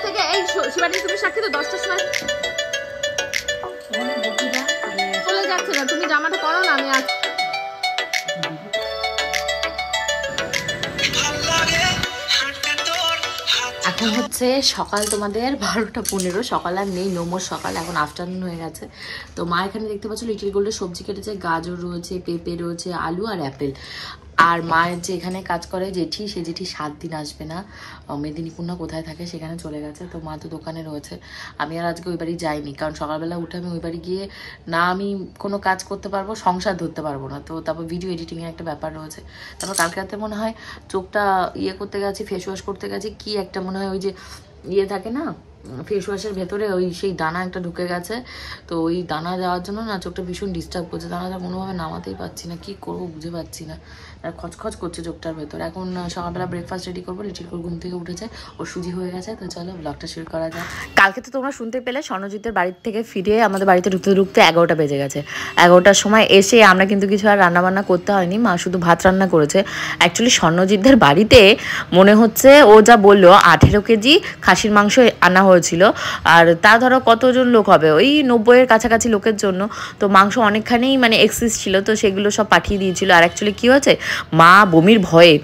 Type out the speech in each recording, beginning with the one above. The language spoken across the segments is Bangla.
থেকে এই শিবানী তুমি সাক্ষী তো 10টার সময় চলে যাচ্ছে না, তুমি জামাটা পরো না, আমি আছি। এখন হচ্ছে সকাল তোমাদের 12:15, সকাল আর নেই, নোমোর সকাল, এখন আফটারনুন হয়ে গেছে। তো মা এখানে দেখতে পাচ্ছ লিটল গোল্ডের সবজি কেটেছে, গাজর রয়েছে, পেঁপে রয়েছে, আলু আর অ্যাপেল। আর মায়ের যে এখানে কাজ করে জেঠি, সে জেঠি 7 দিন আসবে না, মেদিনীপুর না কোথায় থাকে সেখানে চলে গেছে। তো মা তো দোকানে রয়েছে, আমি আর আজকে ওই বাড়ি যাইনি, কারণ সকালবেলা উঠে আমি ওই বাড়ি গিয়ে না আমি কোনো কাজ করতে পারবো, সংসার ধরতে পারবো না। তো তারপর ভিডিও এডিটিংয়ের একটা ব্যাপার রয়েছে। তারপর কালকে রাতে মনে হয় চোখটা ইয়ে করতে গেছি, ফেস ওয়াশ করতে গেছি, কি একটা মনে হয় ওই যে ইয়ে থাকে না ফেস ওয়াশের ভেতরে, ওই সেই দানা একটা ঢুকে গেছে। তো ওই দানা যাওয়ার জন্য না চোখটা ভীষণ ডিস্টার্ব করছে, দানাটা কোনোভাবে নামাতেই পারছি না, কি করবো বুঝে পাচ্ছি না, আর খচখচ করছে চোখটার ভেতরে। এখন সকালবেলা ব্রেকফাস্ট রেডি করবো, লিটিল করে ঘুম থেকে উঠেছে, ওর সুজি হয়ে গেছে। তো চলো ব্লগটা শুরু করা যায়। কালকে তো তোমরা শুনতে পেলে স্বর্ণজিতের বাড়ির থেকে ফিরে আমাদের বাড়িতে ঢুকতে ঢুকতে 11টা বেজে গেছে। 11টার সময় এসে আমরা কিন্তু কিছু আর রান্নাবান্না করতে হয়নি, মা শুধু ভাত রান্না করেছে। অ্যাকচুয়ালি স্বর্ণজিতদের বাড়িতে মনে হচ্ছে ও যা বললো 18 কেজি খাসির মাংস আনা হয়েছিল, আর তা ধরো কতজন লোক হবে, ওই 90-এর কাছাকাছি লোকের জন্য। তো মাংস অনেকখানি মানে এক্সিস ছিল, তো সেগুলো সব পাঠিয়ে দিয়েছিল। আর অ্যাকচুয়ালি কী হয়েছে, মা বমির ভয়ে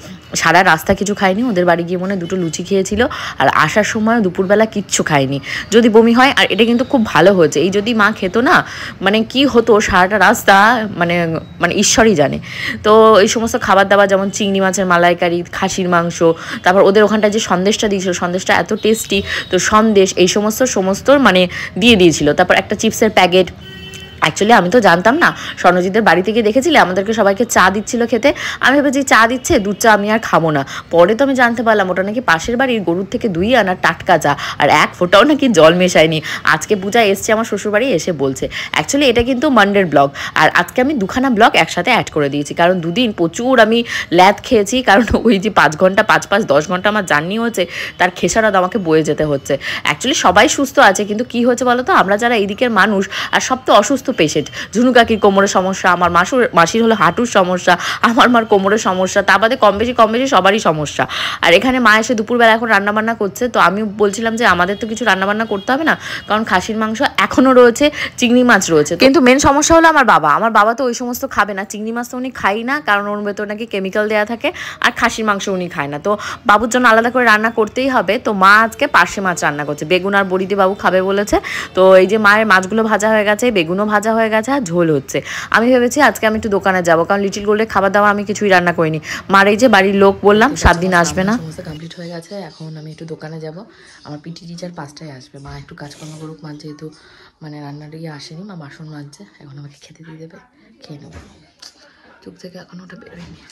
সারা রাস্তা কিছু খায়নি, ওদের বাড়ি গিয়ে মনে 2টো লুচি খেয়েছিল, আর আসার সময় দুপুরবেলা কিচ্ছু খায়নি, যদি বমি হয়। আর এটা কিন্তু খুব ভালো হয়েছে, এই যদি মা খেত না মানে কি হতো সারাটা রাস্তা, মানে মানে ঈশ্বরই জানে। তো এই সমস্ত খাবার দাবার যেমন চিংড়ি মাছের মালাইকারি, খাসির মাংস, তারপর ওদের ওখানটায় যে সন্দেশটা দিয়েছিল, সন্দেশটা এত টেস্টি, তো সন্দেশ এই সমস্ত মানে দিয়ে দিয়েছিল। তারপর একটা চিপসের প্যাকেট। অ্যাকচুয়ালি আমি তো জানতাম না, স্বর্ণজিতের বাড়ি থেকে দেখেছিলে আমাদেরকে সবাইকে চা দিচ্ছিল খেতে, আমি ভেবেছি চা দিচ্ছে, দুধ চা আমি আর খাবো না। পরে তো আমি জানতে পারলাম ওটা নাকি পাশের বাড়ির গরুর থেকে দুই আনা টাটকা চা, আর এক ফোঁটাও নাকি জল মেশায়নি। আজকে পূজা এসছে আমার শ্বশুরবাড়ি, এসে বলছে। অ্যাকচুয়ালি এটা কিন্তু মানডের ব্লগ, আর আজকে আমি 2খানা ব্লগ একসাথে অ্যাড করে দিয়েছি, কারণ দুদিন প্রচুর আমি ল্যাদ খেয়েছি, কারণ ওই যে 5 ঘন্টা 5-10 ঘন্টা আমার জার্নি হচ্ছে, তার খেসারত আমাকে বয়ে যেতে হচ্ছে। অ্যাকচুয়ালি সবাই সুস্থ আছে, কিন্তু কি হয়েছে বলো তো, আমরা যারা এইদিকের মানুষ আর সব তো অসুস্থ পেশেন্ট। ঝুনু কাকির কোমরের সমস্যা, আমার মাসির হলো হাঁটুর সমস্যা, আমার মার কোমরের সমস্যা, তা বাদে কম বেশি সবারই সমস্যা। আর এখানে মা এসে দুপুরবেলা এখন রান্নাবান্না করছে, তো আমি বলছিলাম যে আমাদের তো কিছু রান্নাবান্না করতে হবে না, কারণ খাসির মাংস এখনও রয়েছে, চিংড়ি মাছ রয়েছে। কিন্তু মেন সমস্যা হলো আমার বাবা তো ওই সমস্ত খাবে না, চিংড়ি মাছ তো উনি খাই না, কারণ ওর ভেতর নাকি কেমিক্যাল দেওয়া থাকে, আর খাসির মাংস উনি খায় না। তো বাবুর জন্য আলাদা করে রান্না করতেই হবে। তো মা আজকে পার্শে মাছ রান্না করছে, বেগুন আর বড়ি দিয়ে বাবু খাবে বলেছে। তো এই যে মায়ের মাছগুলো ভাজা হয়ে গেছে, বেগুনও ভাজা হয়ে গেছে, আর ঝোল হচ্ছে। আমি ভেবেছি আজকে আমি একটু দোকানে যাবো, কারণ লিটিল গোল্ডের খাবার দাবার আমি কিছুই রান্না করিনি। মার এই যে বাড়ির লোক বললাম 7 দিন আসবে না, সমস্ত কমপ্লিট হয়ে গেছে। এখন আমি একটু দোকানে যাব, আমার পিটি টিচার 5টায় আসবে। মা একটু কাজকর্ম করুক, মা যেহেতু মানে রান্নার ইয়ে আসেনি, মা বাসন মাজছে, এখন আমাকে খেতে দিয়ে দেবে, খেয়ে নেবো। চুপ থেকে এখন ওটা বেরোয়নি।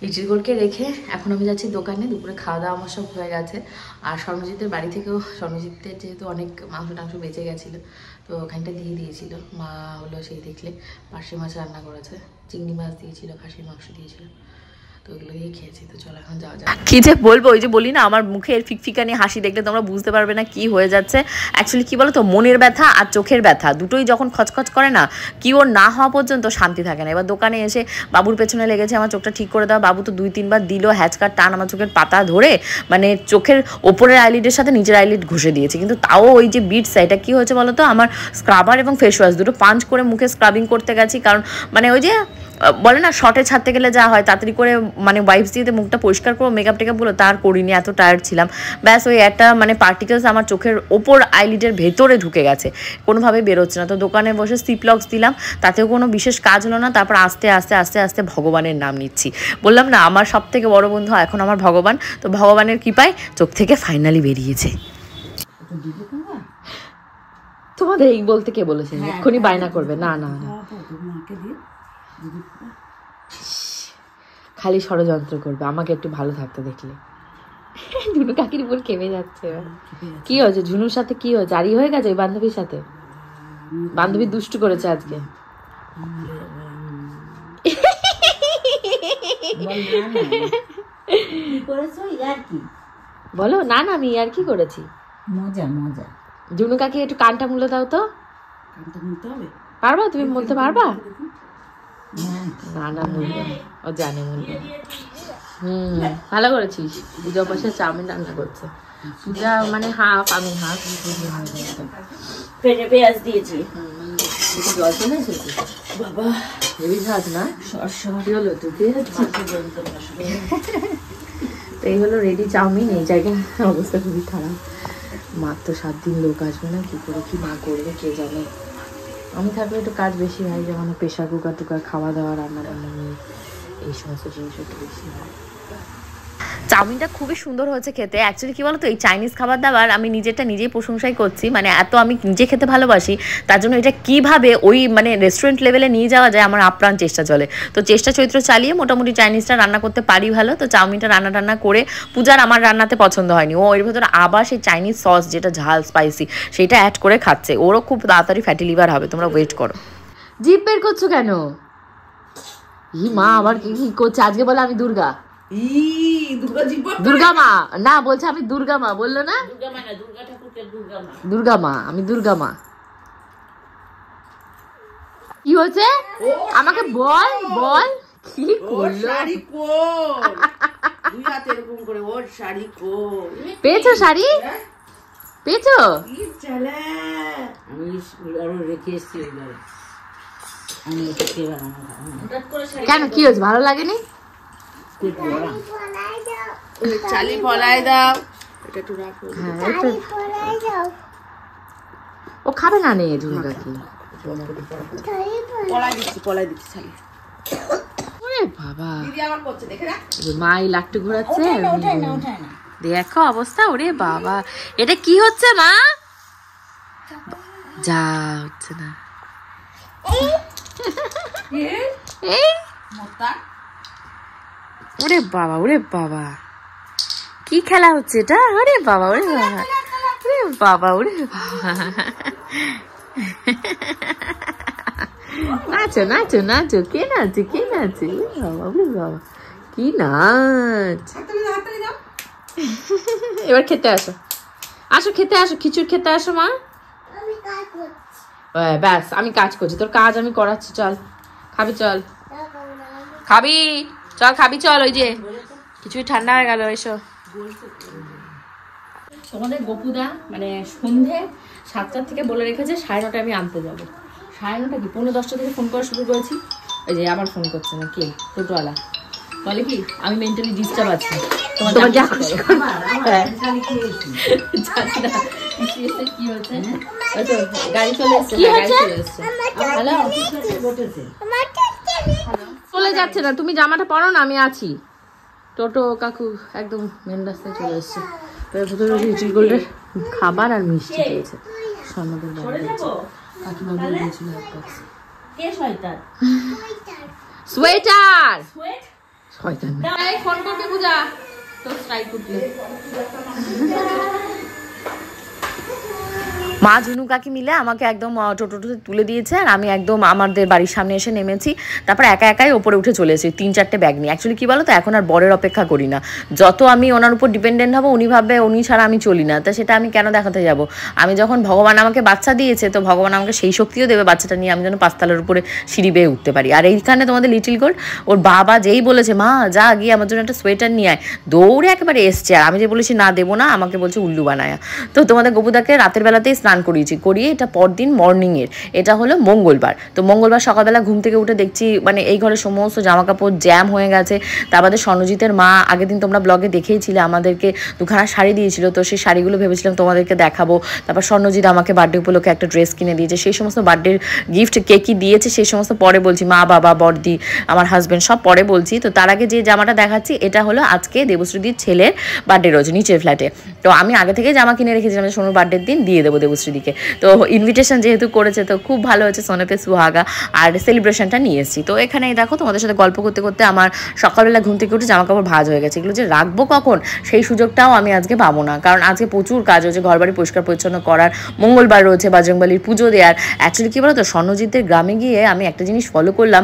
লিটিল গোল্ডকে রেখে এখন আমি যাচ্ছি দোকানে, দুপুরে খাওয়া দাওয়া আমার সব হয়ে গেছে। আর স্বর্ণজিতের বাড়ি থেকেও স্বর্ণজিতের যেহেতু অনেক মাংস টাংস বেঁচে গেছিলো, তো ওখানটা দিয়ে দিয়েছিল মা, হলো সেই দেখলে পার্শে মাছ রান্না করেছে, চিংড়ি মাছ দিয়েছিল, খাসির মাংস দিয়েছিল, তো ওগুলো দিয়ে খেয়েছি। তো চলো এখন যাওয়া যাক। কি যে বলবো, ওই যে বলি না আমার মুখের ফিকফিকানি হাসি দেখলে তোমরা বুঝতে পারবে না কি হয়ে যাচ্ছে। অ্যাকচুয়ালি কি বলো তো, মনের ব্যথা আর চোখের ব্যথা দুটোই যখন খচখচ করে না, কি ওর না হওয়া পর্যন্ত শান্তি থাকে না। এবার দোকানে এসে বাবুর পেছনে লেগেছে আমার চোখটা ঠিক করে দেওয়া, বাবু তো 2-3 বার দিল হ্যাচকার টান, আমার চোখের পাতা ধরে মানে চোখের ওপরের আইলিডের সাথে নিচের আইলিড ঘষে দিয়েছে, কিন্তু তাও ওই যে বিটস, এটা কি হয়েছে বলো তো, আমার স্ক্রাবার এবং ফেস ওয়াশ দুটো পাঞ্চ করে মুখে স্ক্রাবিং করতে গেছি, কারণ মানে ওই যে বলে না শর্টে ছাড়তে গেলে যা হয়, তাড়াতাড়ি করে মানে ওয়াইপস দিয়ে মুখটা পরিষ্কার করবো, মেকআপ টেকআপগুলো তার করিনি, এত টায়ার্ড ছিলাম। ব্যাস ওই একটা মানে পার্টিকেলস আমার চোখের ওপর আইলিডের ভেতরে ঢুকে গেছে, কোনোভাবে বেরোচ্ছে না। তো দোকানে বসে সিপ্লক্স দিলাম, তাতেও কোনো বিশেষ কাজ হলো না। তারপর আস্তে আস্তে ভগবানের নাম নিচ্ছি। বললাম না আমার সব থেকে বড় বন্ধু এখন আমার ভগবান, তো ভগবানের কৃপায় চোখ থেকে ফাইনালি বেরিয়েছে। তোমাদের এই বলতে কে বলেছে এক্ষুনি বায়না করবে? না না না, খালি ষড়যন্ত্র করবে, আমাকে একটু ভালো থাকতে দেখলে। ঝুনু কাকির উপর কেমে যাচ্ছে। কি হয়েছে ঝুনুর সাথে, কি হয়েছে? আরই হয়ে গেছে ওই বান্ধবীর সাথে? বান্ধবী দুষ্টু করেছে আজকে। বলো না না, আমি আর কি করেছি? মজা মজা। ঝুনু কাকি একটু কানটা মুলে দাও তো। পারবা তুমি বলতে পারবা? না না, মুলবে না, ও জানে মুলবে না। ভালো করেছিস। পূজা পাশে চাউমিন রান্না করছে। পূজা মানে হাফ, আমি হাফ। পেঁয়াজ দিয়েছি। জল চলে এসেছে বাবা, হেভি ঝাঁজ না? কি হলো তোকে? তো এই হলো রেডি চাউমিন। এই জায়গায় অবস্থা খুবই খারাপ। মাত্র 7 দিন লোক আসবে না, কি করে কি মা করবে কে জানে। আমি থাকলে একটু কাজ বেশি হয়, যেমন প্রেশার কুকার টুকার, খাওয়া দাওয়া, রান্না বান্না নিয়ে এই সমস্ত জিনিস একটু বেশি হয়। চাউমিনটা খুবই সুন্দর হয়েছে খেতে। অ্যাকচুয়ালি কী বলতো, এই চাইনিজ খাবার দাবার আমি নিজেরটা নিজেই প্রশংসাই করছি, মানে এত আমি নিজে খেতে ভালোবাসি, তার জন্য এটা কীভাবে ওই মানে রেস্টুরেন্ট লেভেলে নিয়ে যাওয়া যায় আমার আপ্রাণ চেষ্টা চলে। তো চেষ্টা চরিত্র চালিয়ে মোটামুটি চাইনিজটা রান্না করতে পারি ভালো। তো চাউমিনটা রান্না করে পূজার আমার রান্নাতে পছন্দ হয়নি, ও এর ভেতরে আবার সেই চাইনিজ সস যেটা ঝাল স্পাইসি সেটা অ্যাড করে খাচ্ছে। ওরও খুব তাড়াতাড়ি ফ্যাটি লিভার হবে, তোমরা ওয়েট করো। জিভ বের করছো কেন? ই মা আবার কি করছে আজকে? বলে আমি দুর্গা। দুর্গা মা না, বলছে আমি দুর্গা মা, বললো না? দুর্গা মা, আমি দুর্গা মা। কি হয়েছে আমাকে বল বল, কি করলো? পেয়েছো শাড়ি? পেয়েছো? কেন, কি হয়েছে? ভালো লাগেনি? চালি পলাই দাও। ও খাবে না নে দুর্গা কি? পলাই দিচ্ছি চালি। বাবা মা এই লাকটু ঘোরাচ্ছে, দেখো অবস্থা। ওরে বাবা, এটা কি হচ্ছে মা? যা হচ্ছে না। এই ওরে বাবা, ওরে বাবা, কি খেলা হচ্ছে এটা? ওরে বাবা, ওরে বাবা, ওরে বাবা, ওরে বাবা। নাচো নাচো নাচো, কে নাচে কে নাচে? বাবা, ওরে বাবা, কি নাচ। এবার খেতে আসো, আসো খেতে আসো, খিচুড়ি খেতে আসো মা। ব্যাস আমি কাজ করছি, তোর কাজ আমি করাচ্ছি। চল খাবি, চল খাবি, চল খাবি, চল। ওই যে কিছুই ঠান্ডা হয়ে গেল, এসো। তোমাদের গপুদা মানে সন্ধে 7টার থেকে বলে রেখেছে 9:30 আমি আনতে যাবো। 9:30 কি 9:45 থেকে ফোন করা শুরু করেছি। ওই যে আবার ফোন করছে না, কে? টোটোওয়ালা বলে কি আমি মেন্টালি ডিস্টার্ব আছি। তোমার কি হয়েছে? গাড়ি চলে এসছে, গাড়ি চলে এসছে। হ্যালো, চলে যাচ্ছে না, তুমি জামাটা পরো না, আমি আছি। টোটো কাকু একদম মেন রাস্তায় চলে এসছে। এর ভেতরে লিটল গোল্ডের খাবার আর মিষ্টি দিয়েছে। স্বর্ণদের বাড়ি কাকিমা বলে দিয়েছিল এক বক্স। সোয়েটার শয়তান না। ফোন করবে পূজা, তো স্ট্রাইক করবে। মা ঝুনু কাকি মিলে আমাকে একদম টোটোতে তুলে দিয়েছে, আর আমি একদম আমাদের বাড়ির সামনে এসে নেমেছি। তারপর একা একাই ওপরে উঠে চলে এসেছি 3-4টে ব্যাগ নিয়ে। অ্যাকচুয়ালি কী বলো তো, এখন আর বরের অপেক্ষা করি না। যত আমি ওনার উপর ডিপেন্ডেন্ট হবো, উনি ভাববে উনি ছাড়া আমি চলি না। তা সেটা আমি কেন দেখাতে যাব? আমি যখন ভগবান আমাকে বাচ্চা দিয়েছে, তো ভগবান আমাকে সেই শক্তিও দেবে বাচ্চাটা নিয়ে আমি যেন 5 তলার উপরে সিঁড়ি বেয়ে উঠতে পারি। আর এইখানে তোমাদের লিটল গোল্ড, ওর বাবা যেই বলেছে মা যা গিয়ে আমার জন্য একটা সোয়েটার নিয়ে আয়, দৌড়ে একেবারে এসছে। আর আমি যে বলেছি না দেবো না, আমাকে বলছে উল্লু বানায়া। তো তোমাদের গপুদাকে রাতের বেলাতেই স্নান করিয়ে এটা পরদিন মর্নিংয়ের, এটা হলো মঙ্গলবার। তো মঙ্গলবার সকালবেলা ঘুম থেকে উঠে দেখছি মানে এই ঘরে সমস্ত জামা কাপড় জ্যাম হয়ে গেছে। তা আমাদের স্বর্ণজিতের মা আগের দিন তোমরা ব্লগে দেখেইছিলে, আমাদেরকে 2খানা শাড়ি দিয়েছিল। তো সেই শাড়িগুলো ভেবেছিলাম তোমাদেরকে দেখাবো। তারপর স্বর্ণজিৎ আমাকে বার্থডে উপলক্ষে একটা ড্রেস কিনে দিয়েছে। সেই সমস্ত বার্থডের গিফট কে কী দিয়েছে সেই সমস্ত পরে বলছি, মা বাবা বড়দি আমার হাজব্যান্ড সব পরে বলছি। তো তার আগে যে জামাটা দেখাচ্ছি, এটা হলো আজকে দেবশ্রীদির ছেলের বার্থডে রয়েছে নিচের ফ্ল্যাটে। তো আমি আগে থেকে জামা কিনে রেখেছিলাম যে সোনুর বার্থডের দিন দিয়ে দেবো দেবশ্রীদিকে। তো ইনভিটেশন যেহেতু করেছে, তো খুব ভালো হয়েছে, সোনেপে সুহাগা। আর সেলিব্রেশনটা নিয়ে এসেছি। তো এখানে দেখো তোমাদের সাথে গল্প করতে করতে আমার সকালবেলা ঘুম থেকে উঠে জামা কাপড় ভাঁজ হয়ে গেছে। এগুলো যে রাখবো কখন সেই সুযোগটাও আমি আজকে পাবো না, কারণ আজকে প্রচুর কাজ হচ্ছে, ঘরবাড়ি পরিষ্কার পরিচ্ছন্ন করার, মঙ্গলবার রয়েছে বজরংবলীর পুজো দেওয়ার। অ্যাকচুয়ালি কী বলো তো, স্বর্ণজিতের গ্রামে গিয়ে আমি একটা জিনিস ফলো করলাম,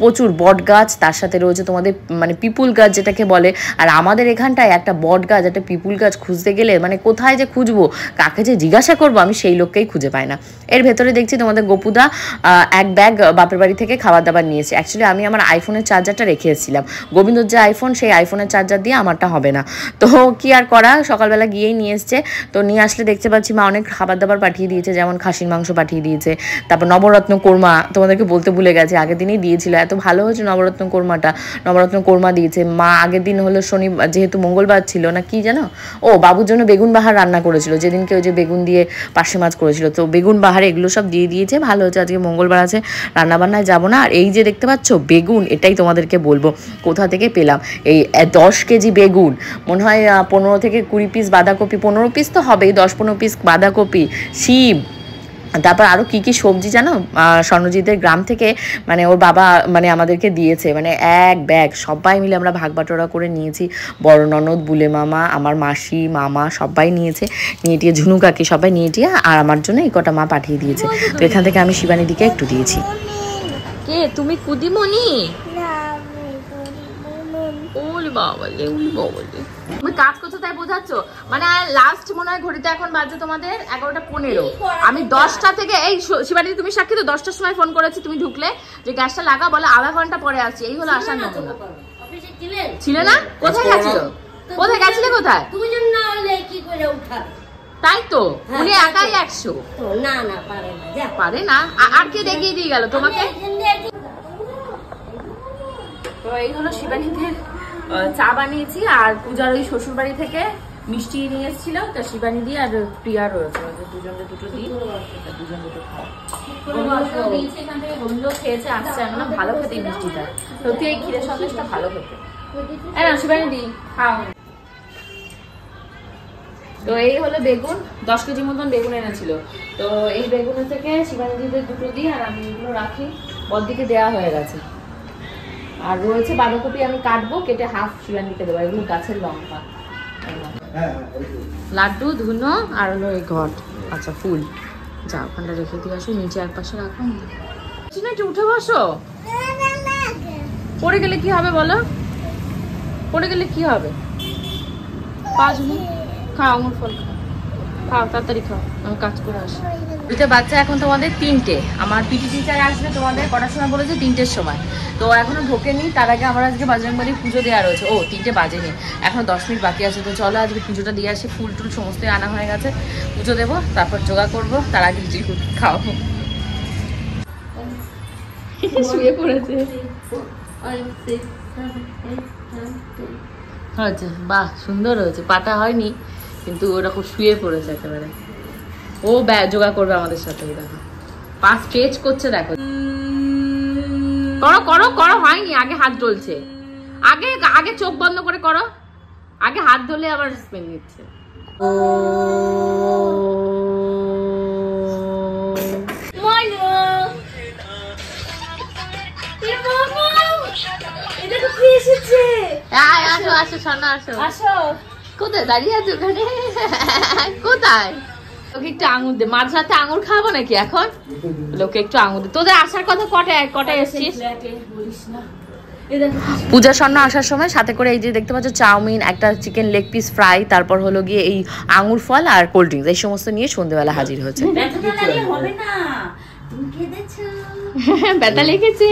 প্রচুর বট গাছ, তার সাথে রয়েছে তোমাদের মানে পিপুল গাছ যেটাকে বলে। আর আমাদের এখানটায় একটা বট গাছ একটা পিপুল গাছ খুঁজতে গেলে মানে কোথায় যে খুঁজবো, কাকে যে জিজ্ঞাসা করবো করব, আমি সেই লোককেই খুঁজে পাই না। এর ভেতরে দেখছি তোমাদের গোপুদা এক ব্যাগ বাপের বাড়ি থেকে খাবার দাবার নিয়েছে। অ্যাকচুয়ালি আমি আমার আইফোনের চার্জারটা রেখে এসেছিলাম, গোবিন্দর যে আইফোন সেই আইফোনের চার্জার দিয়ে আমারটা হবে না, তো কি আর করা, সকালবেলা গিয়েই নিয়ে এসছে। তো নিয়ে আসলে দেখতে পাচ্ছি মা অনেক খাবার দাবার পাঠিয়ে দিয়েছে, যেমন খাসির মাংস পাঠিয়ে দিয়েছে, তারপর নবরত্ন কোরমা, তোমাদেরকে বলতে ভুলে গেছে, আগের দিনই দিয়েছিল, এত ভালো হয়েছে নবরত্ন কোরমাটা, নবরত্ন কোরমা দিয়েছে মা। আগের দিন হলো শনিবার, যেহেতু মঙ্গলবার ছিল না কি জানো, ও বাবুর জন্য বেগুন বাহার রান্না করেছিল, যেদিনকে ওই যে বেগুন দিয়ে পার্শে মাছ করেছিল, তো বেগুন বাহার এগুলো সব দিয়ে দিয়েছে, ভালো হচ্ছে। আজকে মঙ্গলবার আছে, রান্নাবান্নায় যাবো না। আর এই যে দেখতে পাচ্ছ বেগুন, এটাই তোমাদেরকে বলবো কোথা থেকে পেলাম। এই 10 কেজি বেগুন, মনে হয় 15 থেকে 20 পিস বাঁধাকপি, 15 পিস তো হবেই, 10-15 পিস বাঁধাকপি, শিম, তারপর আরও কী কী সবজি জানো, স্বর্ণজিতের গ্রাম থেকে মানে ওর বাবা মানে আমাদেরকে দিয়েছে, মানে এক ব্যাগ, সবাই মিলে আমরা ভাগ বাটোয়ারা করে নিয়েছি। বড় ননদ, বুলে মামা, আমার মাসি, মামা সবাই নিয়েছে, নিয়ে টিয়ে ঝুনু কাকি সবাই নিয়ে টিয়ে, আর আমার জন্য এই কটা মা পাঠিয়ে দিয়েছে। তো এখান থেকে আমি শিবানীদিকে একটু দিয়েছি। কে তুমি? কুদিমণি? তুমি কাজ করছো তাই বোঝাচ্ছ, মানে লাস্ট মনে হয় ঘড়িতে এখন বাজে তোমাদের 11:15, আমি 10টা থেকে, এই শিবানী তুমি সাক্ষী তো, 10টার সময় ফোন করেছি, তুমি ঢুকলে যে গ্যাসটা লাগা, বলে আধা ঘন্টা পরে আসছি, এই হলো আসার নমুনা। ছিলে না? কোথায় গেছিল? কোথায় গেছিলে? কোথায়? তাই তো উনি একাই 100। পারে না, আর কে দেখিয়ে দিয়ে গেল তোমাকে? তো এই হলো শিবানীদের চা বানিয়েছি, আর পূজার ওই শ্বশুর বাড়ি থেকে মিষ্টি নিয়ে এসেছিল, তো শিবানী দিয়ে আর প্রিয়া রয়েছে, দুজনে দুটো দিই, দুজন দুটো খাও। এখান থেকে বন্ধু খেয়েছে, আসছে, আমরা ভালো খেতে এই মিষ্টিটা, সত্যি এই ক্ষীরের সন্দেশটা ভালো খেতে। শিবানী দি খাও। তো এই হলো বেগুন, 10 কেজি মতন বেগুন এনেছিল, তো এই বেগুনের থেকে শিবানী দিদের দুটো দিই, আর আমি এগুলো রাখি, বড়দিকে দেওয়া হয়ে গেছে। আর রয়েছে বাঁধাকপি, আমি কাটবো, কেটে হাফ শিবানীকে দেবো, এগুলো গাছের লঙ্কা, লাড্ডু, ধুনো, আর হলো এই ঘট, আচ্ছা ফুল, যা ওখানটা রেখে দিয়ে আসো, নিচে এক পাশে রাখো, একটু উঠে বসো। পড়ে গেলে কি হবে বলো? পড়ে গেলে কি হবে? খাও আমার ফল, খাও তাড়াতাড়ি খাও, আমি কাজ করে আসি। দুটো বাচ্চা, এখন তোমাদের 3টে, আমার পিটি টিচার আসবে তোমাদের কটার সময় বলেছে? 3টের সময়, তো এখনো ঢোকেনি। তার আগে আমার আজকে বজরংবলী পুজো দেওয়া রয়েছে, 3টে বাজেনি, এখনো 10 মিনিট বাকি আছে, তো চলো আজকে পুজোটা দিয়ে আসি। ফুল টুল সমস্ত আনা হয়ে গেছে, পুজো দেবো, তারপর যোগা করবো, তার আগে লুচি খাওয়াবো। শুয়ে পড়েছে, হয়েছে, বাহ সুন্দর হয়েছে, পাটা হয়নি কিন্তু ওরা খুব শুয়ে পড়েছে একেবারে। ও যোগা করবে আমাদের সাথে, দেখো পা স্ট্রেচ করছে, দেখো করো করো করো, হয়নি, আগে হাত ডলছে, আগে আগে চোখ বন্ধ করে করো, আগে হাত ধরলে আবার স্পেন নিচ্ছে। আসো আসো সোনা, আসো আসো। কোথায় দাঁড়িয়ে আছো ওখানে? কোথায়? ওকে একটু আঙুর দে, মার সাথে আঙুর খাবো নাকি এখন? লোকে একটু আঙুর দে। তোদের আসার কথা কটায় এসছিস? পূজা স্বর্ণ আসার সময় সাথে করে এই যে দেখতে পাচ্ছ চাউমিন, একটা চিকেন লেগ পিস ফ্রাই, তারপর হলো গিয়ে এই আঙুর ফল আর কোল্ড ড্রিঙ্কস, এই সমস্ত নিয়ে সন্ধ্যেবেলা হাজির হয়েছে। ব্যথা লেগেছে।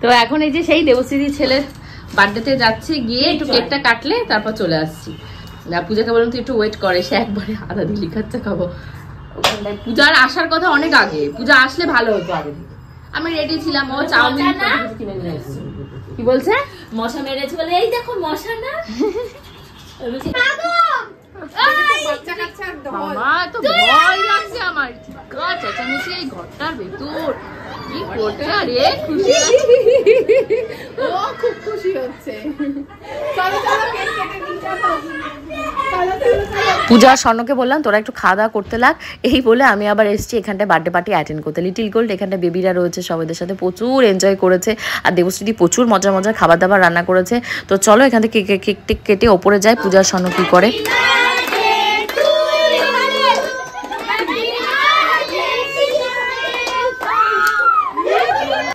তো এখন এই যে সেই দেবশ্রীর ছেলের বার্থডেতে যাচ্ছি, গিয়ে একটু কেকটা কাটলে তারপর চলে আসছি। পূজাকে বললাম তুই একটু ওয়েট করে, সে একবারে আদা দিয়ে লিখাচ্ছে খাবো। পূজার আসার কথা অনেক আগে, পূজা আসলে ভালো হতো আগে। আমি রেডি ছিলাম, ও চাউমিন কিনে নিয়ে এসেছে। কি বলছে? মশা মেরেছে বলে, এই দেখো মশা না। তো ভয় লাগছে আমার, চেঁচামেচি এই ঘরটার ভেতর কি করছে রে, খুশি ও খুব খুশি হচ্ছে। পূজা স্বর্ণকে বললাম তোরা একটু খাওয়া দাওয়া করতে লাগ, এই বলে আমি আবার এসেছি এখানটায় বার্থডে পার্টি অ্যাটেন্ড করতে। লিটিল গোল্ড এখানটা বেবিরা রয়েছে, সবাইদের সাথে প্রচুর এনজয় করেছে, আর দেবশ্রী প্রচুর মজার মজার খাবার দাবার রান্না করেছে। তো চলো এখান থেকে কেক কেটে ওপরে যায়, পূজার স্বর্ণ কি করে।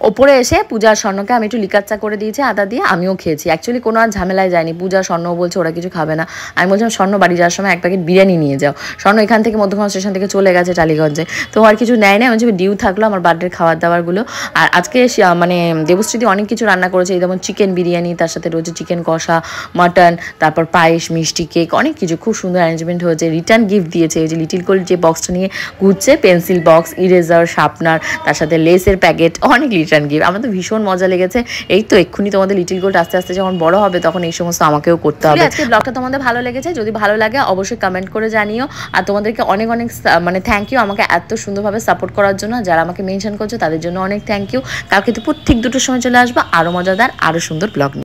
ওপরে এসে পূজার স্বর্ণকে আমি একটু লিকার চা করে দিয়েছি আদা দিয়ে, আমিও খেয়েছি। অ্যাকচুয়ালি কোনো আর ঝামেলায় যায়নি, পূজা স্বর্ণ বলছে ওরা কিছু খাবে না। আমি বলছিলাম স্বর্ণ বাড়ি যাওয়ার সময় এক প্যাকেট বিরিয়ানি নিয়ে যাও। স্বর্ণ এখান থেকে মধ্যখান স্টেশন থেকে চলে গেছে টালিগঞ্জে, তো আর কিছু নেয় না। আমি ডিউ থাকলো আমার বার্থডের খাবার দাবারগুলো। আর আজকে মানে দেবশ্রীদি অনেক কিছু রান্না করেছে, এই যেমন চিকেন বিরিয়ানি, তার সাথে রয়েছে চিকেন কষা, মাটন, তারপর পায়েস, মিষ্টি, কেক, অনেক কিছু। খুব সুন্দর অ্যারেঞ্জমেন্ট হয়েছে। রিটার্ন গিফট দিয়েছে, এই যে লিটিল গোল্ড যে বক্সটা নিয়ে ঘুরছে, পেন্সিল বক্স, ইরেজার, শার্পনার, তার সাথে লেসের প্যাকেট, অনেক রিটার্ন গিফট। আমার তো ভীষণ মজা লেগেছে। এই তো এক্ষুনি তোমাদের লিটিল গোল্ড আস্তে আস্তে যখন বড় হবে তখন এই সমস্ত আমাকেও করতে হবে। আজকে ব্লগটা তোমাদের ভালো লেগেছে, যদি ভালো লাগে অবশ্যই কমেন্ট করে জানিও। আর তোমাদেরকে অনেক অনেক মানে থ্যাংক ইউ আমাকে এত সুন্দরভাবে সাপোর্ট করার জন্য। যারা আমাকে মেনশন করছো তাদের জন্য অনেক থ্যাংক ইউ। কালকে তো ঠিক 2টোর সময় চলে আসবো আরও মজাদার আরও সুন্দর ব্লগ নিয়ে।